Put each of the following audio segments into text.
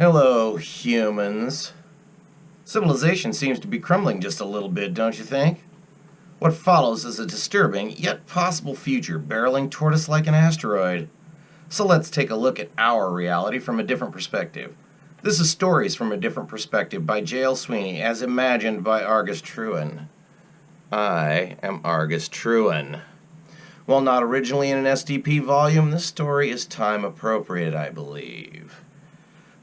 Hello, humans. Civilization seems to be crumbling just a little bit, don't you think? What follows is a disturbing, yet possible future barreling toward us like an asteroid. So let's take a look at our reality from a different perspective. This is Stories from a Different Perspective by J.L. Sweeney, as imagined by Argus Truin. I am Argus Truin. While not originally in an SDP volume, this story is time appropriate, I believe.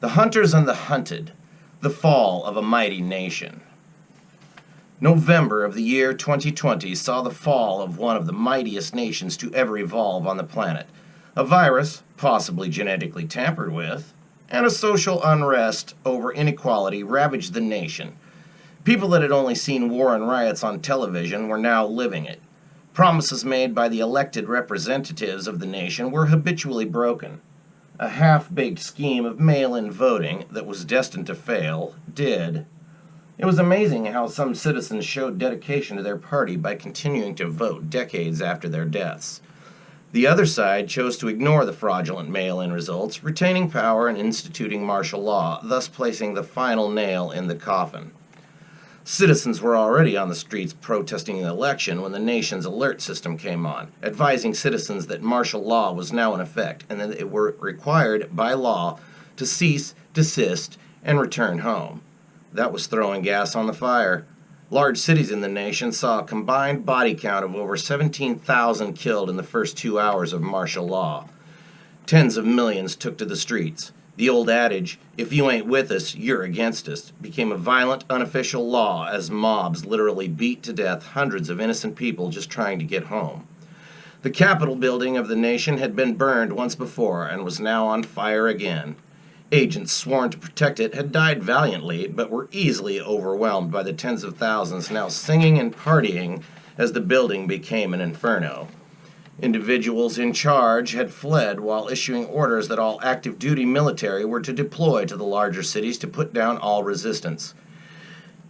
The Hunters and the Hunted, the Fall of a Mighty Nation. November of the year 2020 saw the fall of one of the mightiest nations to ever evolve on the planet. A virus, possibly genetically tampered with, and a social unrest over inequality ravaged the nation. People that had only seen war and riots on television were now living it. Promises made by the elected representatives of the nation were habitually broken. A half-baked scheme of mail-in voting that was destined to fail did. It was amazing how some citizens showed dedication to their party by continuing to vote decades after their deaths. The other side chose to ignore the fraudulent mail-in results, retaining power and instituting martial law, thus placing the final nail in the coffin. Citizens were already on the streets protesting the election when the nation's alert system came on, advising citizens that martial law was now in effect and that they were required by law to cease, desist, and return home. That was throwing gas on the fire. Large cities in the nation saw a combined body count of over 17,000 killed in the first 2 hours of martial law. Tens of millions took to the streets. The old adage, if you ain't with us, you're against us, became a violent, unofficial law as mobs literally beat to death hundreds of innocent people just trying to get home. The Capitol building of the nation had been burned once before and was now on fire again. Agents sworn to protect it had died valiantly, but were easily overwhelmed by the tens of thousands now singing and partying as the building became an inferno. Individuals in charge had fled while issuing orders that all active duty military were to deploy to the larger cities to put down all resistance.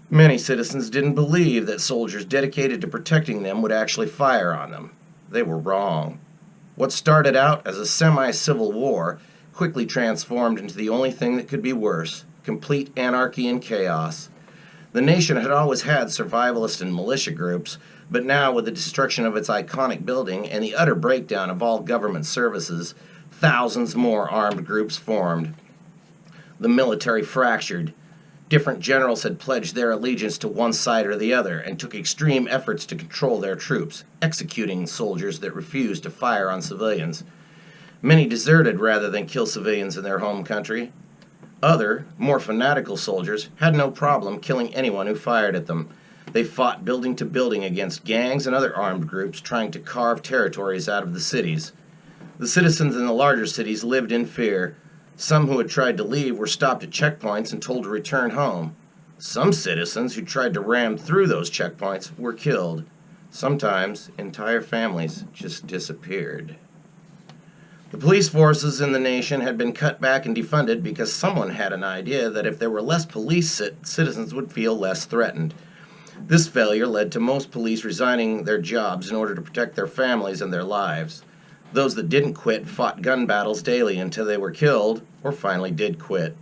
Many citizens didn't believe that soldiers dedicated to protecting them would actually fire on them. They were wrong. What started out as a semi-civil war quickly transformed into the only thing that could be worse: complete anarchy and chaos. The nation had always had survivalist and militia groups, but now with the destruction of its iconic building and the utter breakdown of all government services, thousands more armed groups formed. The military fractured. Different generals had pledged their allegiance to one side or the other and took extreme efforts to control their troops, executing soldiers that refused to fire on civilians. Many deserted rather than kill civilians in their home country. Other, more fanatical soldiers had no problem killing anyone who fired at them. They fought building to building against gangs and other armed groups trying to carve territories out of the cities. The citizens in the larger cities lived in fear. Some who had tried to leave were stopped at checkpoints and told to return home. Some citizens who tried to ram through those checkpoints were killed. Sometimes entire families just disappeared. The police forces in the nation had been cut back and defunded because someone had an idea that if there were less police, citizens would feel less threatened. This failure led to most police resigning their jobs in order to protect their families and their lives. Those that didn't quit fought gun battles daily until they were killed or finally did quit.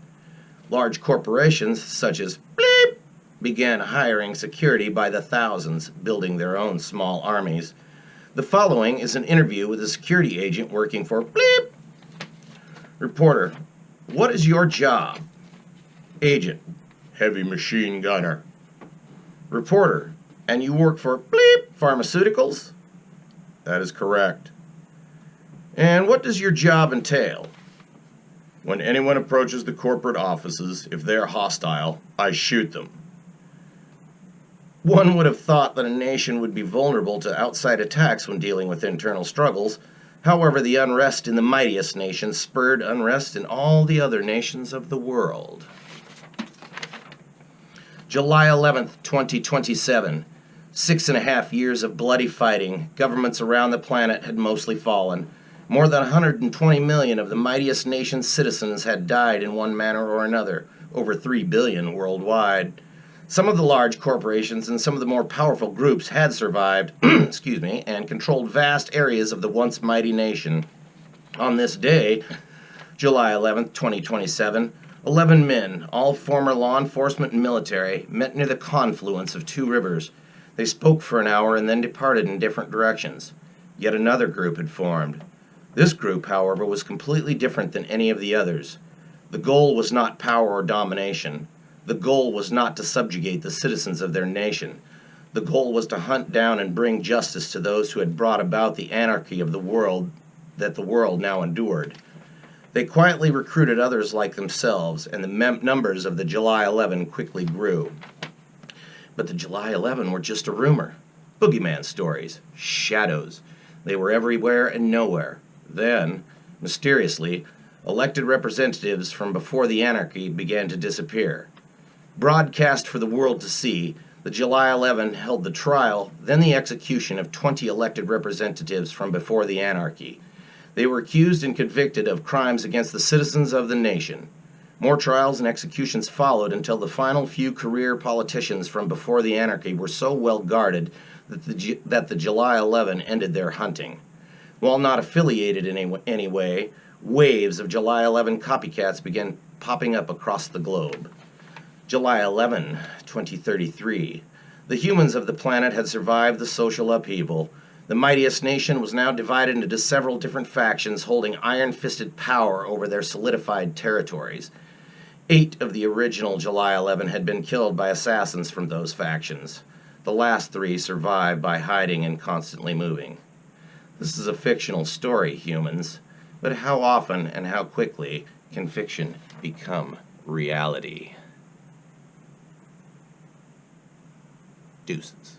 Large corporations such as Bleep began hiring security by the thousands, building their own small armies. The following is an interview with a security agent working for Bleep. Reporter: what is your job? Agent: heavy machine gunner. Reporter: and you work for Bleep Pharmaceuticals? That is correct. And what does your job entail? When anyone approaches the corporate offices, if they are hostile, I shoot them. One would have thought that a nation would be vulnerable to outside attacks when dealing with internal struggles. However, the unrest in the mightiest nation spurred unrest in all the other nations of the world. July 11th, 2027. 6.5 years of bloody fighting. Governments around the planet had mostly fallen. More than 120 million of the mightiest nation's citizens had died in one manner or another, over 3 billion worldwide. Some of the large corporations and some of the more powerful groups had survived, and controlled vast areas of the once mighty nation. On this day, July 11th, 2027, 11 men, all former law enforcement and military, met near the confluence of two rivers. They spoke for an hour and then departed in different directions. Yet another group had formed. This group, however, was completely different than any of the others. The goal was not power or domination. The goal was not to subjugate the citizens of their nation. The goal was to hunt down and bring justice to those who had brought about the anarchy of the world that the world now endured. They quietly recruited others like themselves, and the numbers of the July 11 quickly grew. But the July 11 were just a rumor. Boogeyman stories. Shadows. They were everywhere and nowhere. Then, mysteriously, elected representatives from before the anarchy began to disappear. Broadcast for the world to see, the July 11 held the trial, then the execution of 20 elected representatives from before the anarchy. They were accused and convicted of crimes against the citizens of the nation. More trials and executions followed until the final few career politicians from before the anarchy were so well guarded that the July 11 ended their hunting. While not affiliated in any way, waves of July 11 copycats began popping up across the globe. July 11, 2033. The humans of the planet had survived the social upheaval. The mightiest nation was now divided into several different factions holding iron-fisted power over their solidified territories. 8 of the original July 11 had been killed by assassins from those factions. The last 3 survived by hiding and constantly moving. This is a fictional story, humans, but how often and how quickly can fiction become reality? Deuces.